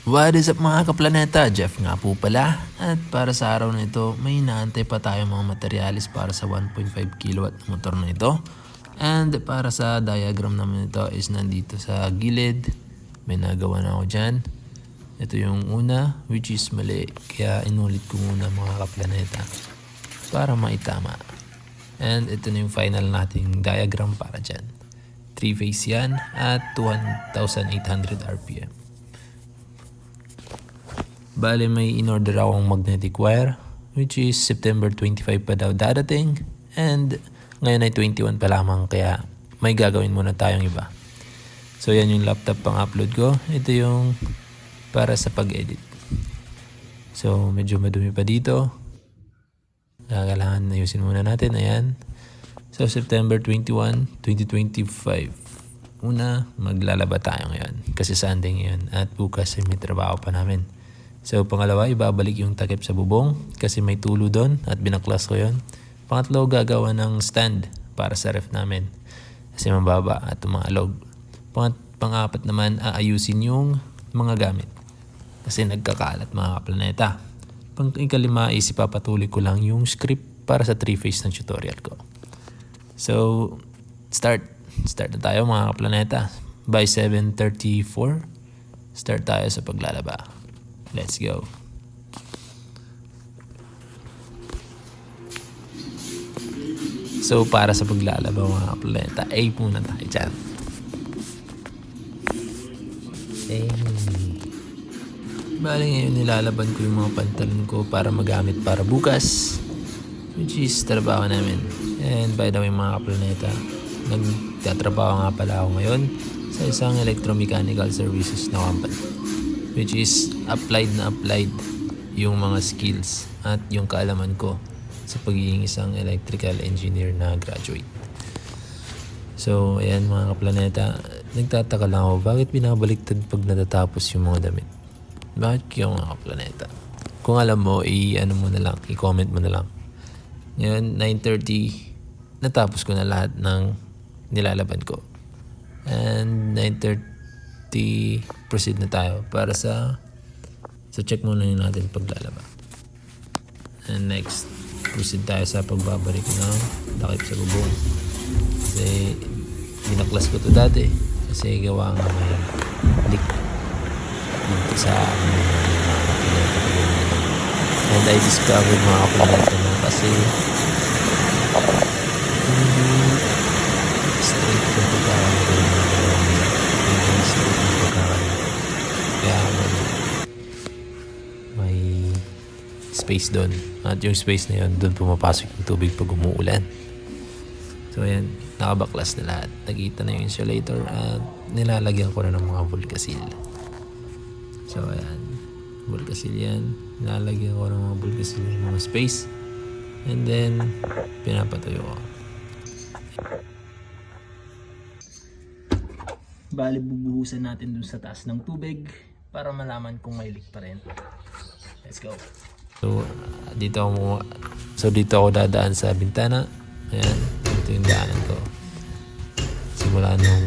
What is up mga kaplaneta? Jeff nga po pala. At para sa araw na ito, may inaantay pa tayo mga materyales para sa 1.5 kilowatt na motor na ito. And para sa diagram naman ito is nandito sa gilid. May nagawa na ako dyan. Ito yung una, which is mali. Kaya inulit ko muna mga kaplaneta para maitama. And ito na yung final nating diagram para dyan. 3-phase yan at 1,800 RPM. Bale may in-order akong magnetic wire which is September 25 pa daw dadating and ngayon ay 21 pa lamang kaya may gagawin muna tayong iba. So yan yung laptop pang upload ko. Ito yung para sa pag-edit. So medyo madumi pa dito. Kailangan ayusin muna natin. Ayan. So September 21, 2025. Una, maglalaba tayo ngayon kasi Sunday ngayon at bukas ay may trabaho pa namin. So pangalawa, ibabalik yung takip sa bubong kasi may tulo doon at binaklas ko yun. Pangatlo, gagawa ng stand para sa ref namin kasi mababa at umaalog. Pang-apat naman, aayusin yung mga gamit kasi nagkakalat mga kaplaneta. Pang-ikalima is ipapatuloy ko lang yung script para sa 3-phase ng tutorial ko. So, start na tayo mga kaplaneta. By 7:34, start tayo sa paglalaba. Let's go. So para sa paglalaba mga kaplaneta, A muna tayo dyan. Bali ngayon nilalaban ko yung mga pantalon ko para magamit para bukas, which is trabaho namin. And by the way mga kaplaneta, nagtatrabaho nga pala ako ngayon sa isang electromechanical services na company, which is applied yung mga skills at yung kaalaman ko sa pagiging isang electrical engineer na graduate. So ayan mga kaplaneta, nagtataka lang ako bakit binabaliktad pag natatapos yung mga damit. Bakit yung mga kaplaneta? Kung alam mo, i-comment mo na lang. Ngayon 9:30 natapos ko na lahat ng nilalaban ko. And 9:30 proceed na tayo para sa check muna yun natin paglalaba. And next, proceed tayo sa pagbabalik ng takip sa bubong. Kasi binaklas ko to dati kasi gawa nga may leak dito sa and I discovered mga kaplaneta na kasi straight yung pagkakalagay kaya may space doon at yung space na yun doon pumapasok yung tubig pag umuulan. So ayan, nakabaklas na lahat, nakita na yung insulator at nilalagyan ko na ng mga Volcasil. So ayan, Volcasil yan, nilalagyan ko ng mga Volcasil yung mga space and then pinapatuyo ko. Bali bubuhusan natin dun sa taas ng tubig para malaman kung may leak pa rin. Let's go. So dito ako dadaan sa bintana. Ayan, ito yung daanan ko. Simula nung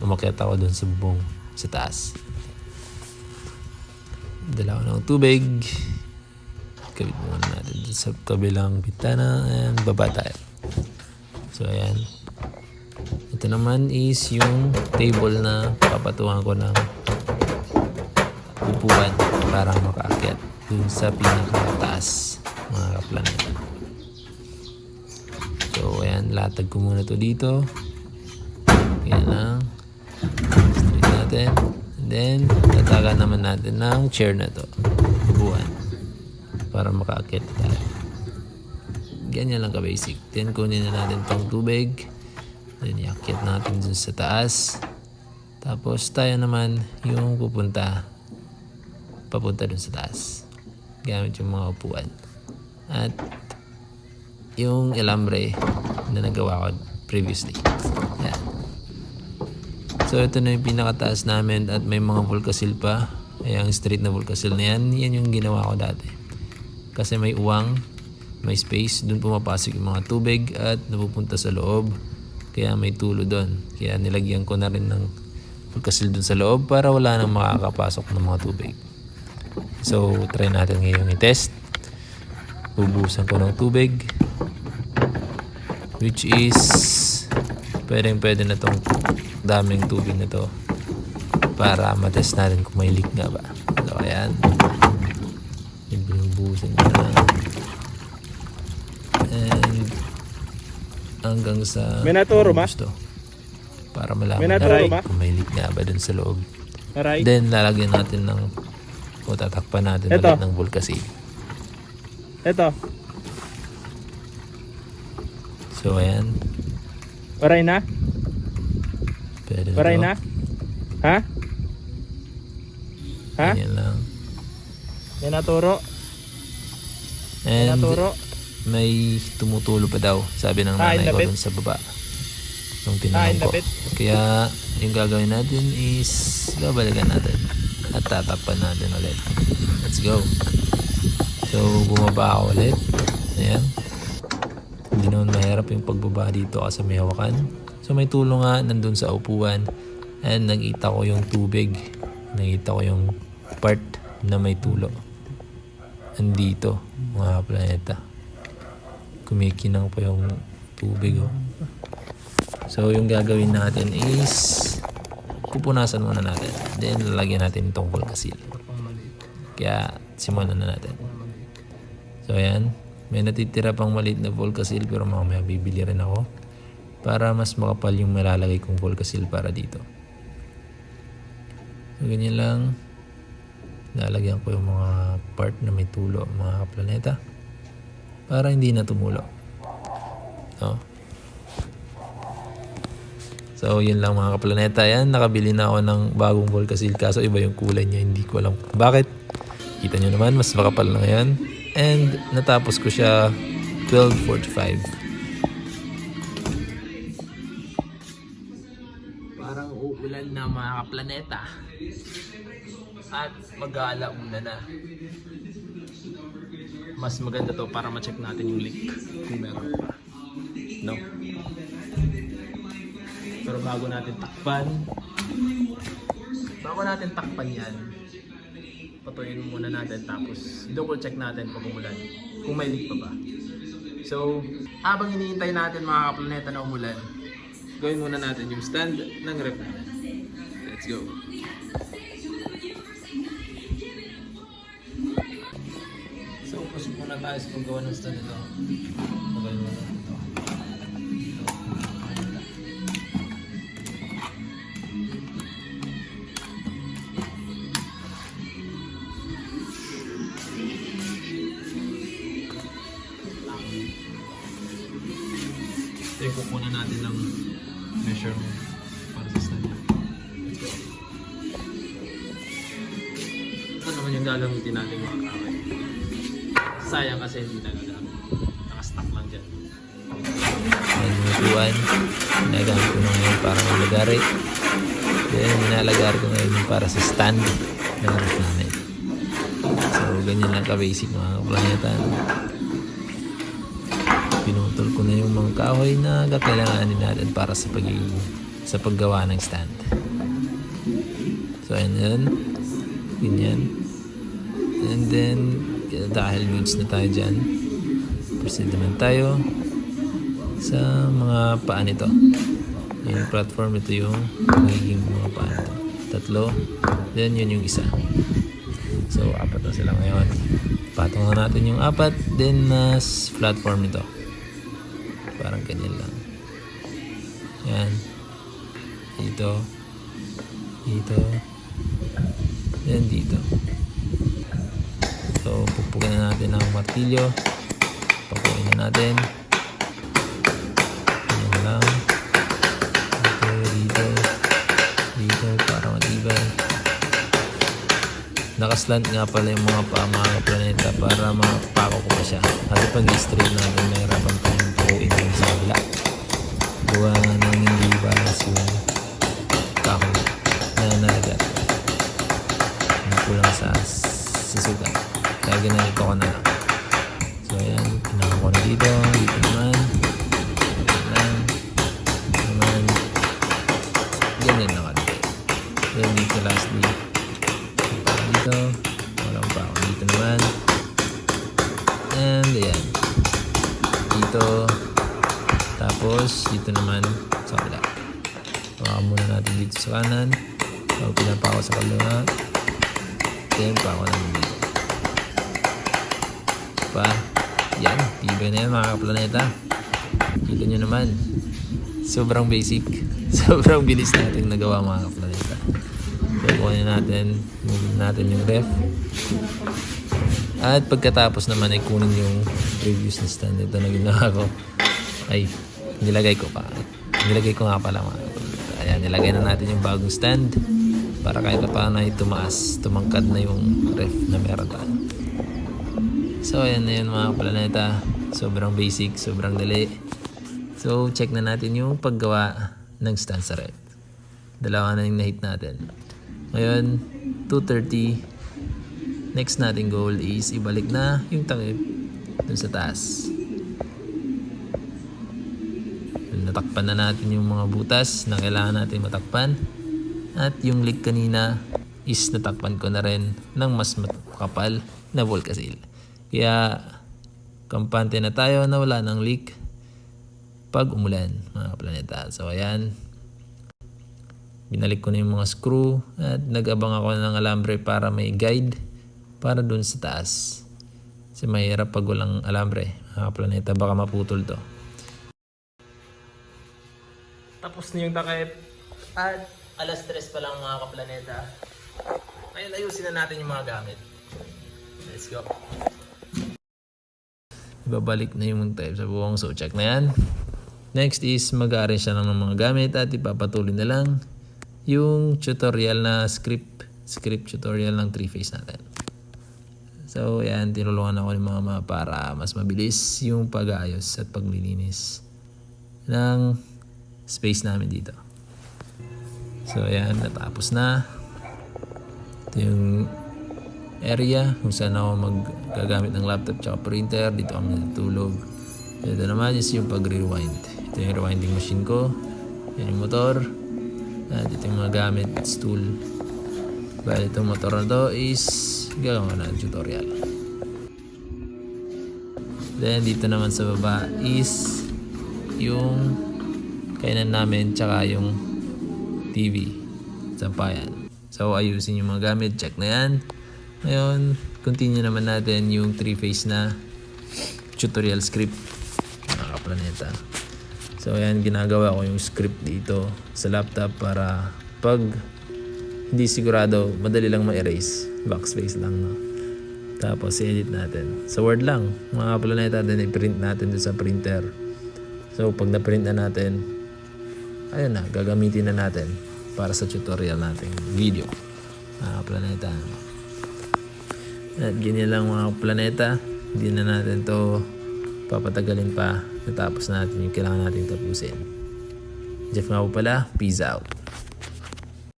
umakyat ako dun sa bubong sa taas. Dala ko ng tubig. Kabit muna natin dun sa kabilang bintana and baba tayo. So ayan. Ito naman is yung table na papatuhan ko ng upuan para makaakyat dun sa pinakataas mga kaplaneta. So ayan, latag ko muna to dito. Yan lang. Straight natin. And then tatagan naman natin ng chair na to, upuan, para makaakyat tayo. Ganyan lang ka basic. Then kunin na natin tong tubig. Then iakyat natin dun sa taas. Tapos tayo naman yung papunta dun sa taas gamit yung mga upuan at yung elambre na nagawa ko previously. Yan. So ito na yung pinakataas namin at may mga Volcasil pa. Yung straight na Volcasil na yan, yan yung ginawa ko dati kasi may uwang, may space, dun pumapasok yung mga tubig at napupunta sa loob. Kaya may tulo doon. Kaya nilagyan ko na rin ng Fulkasil dun sa loob para wala nang makakapasok ng mga tubig. So, try natin ngayong i-test. Bubuhusan ko ng tubig, which is pwede na tong daming tubig na to para matest natin kung may leak nga ba. So, ayan. Binubuhusan ko na. And hanggang sa may naturo ba? gusto. Para malaman May naturo natin ba? kung may leak nga ba dun sa loob. Aray. Then, lalagyan natin ng o tatakpan natin Ito. ulit ng Volcasil. Ito. So, ayan. Aray na? Pwede na Aray to. na? Ha? Ha? Ganyan lang. May naturo? May And naturo? may tumutulo pa daw, sabi ng nanay ko lapit? dun sa baba. Nung tinanong ko. lapit? Kaya, yung gagawin natin is babalikan natin at tatakpan natin ulit. Let's go. So, bumaba ako ulit. Ayan. Hindi naman mahirap yung pagbaba dito kasi may hawakan. So, may tulong nga nandun sa upuan. And nakita ko yung tubig. Nakita ko yung part na may tulo. Andito, mga planeta. Kumikinang pa yung tubig. Oh. So, yung gagawin natin is pupunasan muna natin. Then, lalagyan natin itong Volcasil. Kaya, simulan na natin. So, ayan. May natitira pang maliit na Volcasil pero mamaya bibili rin ako para mas makapal yung malalagay kong Volcasil para dito. So, ganyan lang. Lalagyan ko yung mga part na may tulo, mga planeta, para hindi na tumulo. No? So, yun lang mga kaplaneta. Yan, nakabili na ako ng bagong Volcasil. Kaso iba yung kulay niya. Hindi ko alam bakit. Kita nyo naman, mas makapal na ngayon. And natapos ko siya 12:45. Parang uulan na mga kaplaneta. At mag-aalauna na. Mas maganda to para ma-check natin yung leak. Kung meron pa. No? Pero bago natin takpan yan, patuloyin muna natin tapos double check natin pag umulan kung may leak pa ba. So, habang hinihintay natin mga kaplaneta na umulan, gawin muna natin yung stand ng ref natin. Let's go! So, pasok muna tayo sa paggawa ng stand nito. Gawin muna natin ito. Ito yung kukunan natin ng measurement para sa stand. Let's go. Ito naman yung gagamitin natin mga kakay. Sayang kasi hindi na gagamit. Nakastock lang dyan. Ayan yung upuan. Ginagamit ko na ngayon para malagari. Then ninalagari ko ngayon yung para sa stand ng ref namin. So ganyan lang ka-basic mga kaplaneta. Pinutol ko na yung mga kahoy na kakailanganin natin para sa paggawa ng stand. So ayan. Ganyan. And then dahil goods na tayo dyan, proceed naman tayo sa mga paa nito. Yung platform, ito yung magiging mga paa nito. 3, then yun yung isa. So 4 na sila ngayon. Patong na natin yung 4, then platform nito. Parang ganyan lang. Yan. Dito. Dito. Then dito. So, pupugan na natin ang martilyo. Pakuin na natin. Yan lang. Dito, dito. Dito, para matibay. Nakaslant nga pala yung mga mga planeta para mapako ko pa siya. Kasi pag i-straight natin, nahirapan pa yung pakuin yung sa kabila. Gawa nang hindi balance yung kahoy na nalagat. Hindi kulang sa sugat. Kaya ginanito ko na lang. So ayan, pinaka ko na dito. Dito naman. Dito naman. Ganyan lang kalaki. So lastly, dito, walang pa ako dito naman. And ayan. Dito. Tapos, dito naman sa kabila. Hawakan muna natin dito sa kanan. So, pinapako sa kabila. Then, pako naman dito. Pa. Yan. Tibay na yan mga kaplaneta. Kita nyo naman. Sobrang basic. Sobrang bilis natin nagawa mga kaplaneta. So, kunin natin. Move natin yung ref. At pagkatapos naman ay kunin yung previous na stand. Ito na ginawa ko. Ay, nilagay ko nga pala mga kaplaneta. Ayan, nilagay na natin yung bagong stand. Para kahit na paano ay tumaas, tumangkad na yung ref na meron tayo. So, ayan na yun mga kaplaneta. Sobrang basic, sobrang dali. So, check na natin yung paggawa ng stand sa ref. Dalawa na yung na-hit natin. Ngayon, 230. Next nating goal is ibalik na yung takip dun sa taas. Natakpan na natin yung mga butas na kailangan natin matakpan. At yung leak kanina is natakpan ko na rin ng mas makapal na Volcasil. Kaya kampante na tayo na wala ng leak pag umulan mga kaplaneta. So ayan, binalik ko na yung mga screw at nag-abang ako ng alambre para may guide para dun sa taas. Kasi mahirap pag walang alambre mga kaplaneta, baka maputol to. Tapos na yung takip at alas 3 pa lang mga kaplaneta. Ngayon ayusin na natin yung mga gamit. Let's go. Ibabalik na yung type sa buong, so check na yan. Next is mag-arrange na lang ng mga gamit at ipapatuloy na lang yung tutorial na script tutorial ng 3-phase natin. So yan, tinulungan ako ni mama para mas mabilis yung pag-aayos at paglilinis ng space namin dito. So ayan, natapos na. Ito yung area kung saan ako magagamit ng laptop tsaka printer. Dito kami natutulog. Ito naman is yung pag-rewind. Ito yung rewinding machine ko. Yan yung motor. At ito yung mga gamit, stool. Bali itong motor na to is gagawin na tutorial. Then dito naman sa baba is yung kainan namin tsaka yung TV. Sampayan. So ayusin yung mga gamit. Check na yan. Ngayon, continue naman natin yung 3-phase na tutorial script mga kaplaneta. So ayan, ginagawa ko yung script dito sa laptop para pag hindi sigurado, madali lang ma-erase. Backspace lang, no? Tapos edit natin. Sa Word lang, mga kaplaneta, then i-print natin doon sa printer. So pag na-print na natin, ayun na, gagamitin na natin para sa tutorial natin video mga planeta. At ganyan lang mga planeta, hindi na natin to papatagalin pa, natapos natin yung kailangan natin tapusin. Jeff nga po pala, peace out.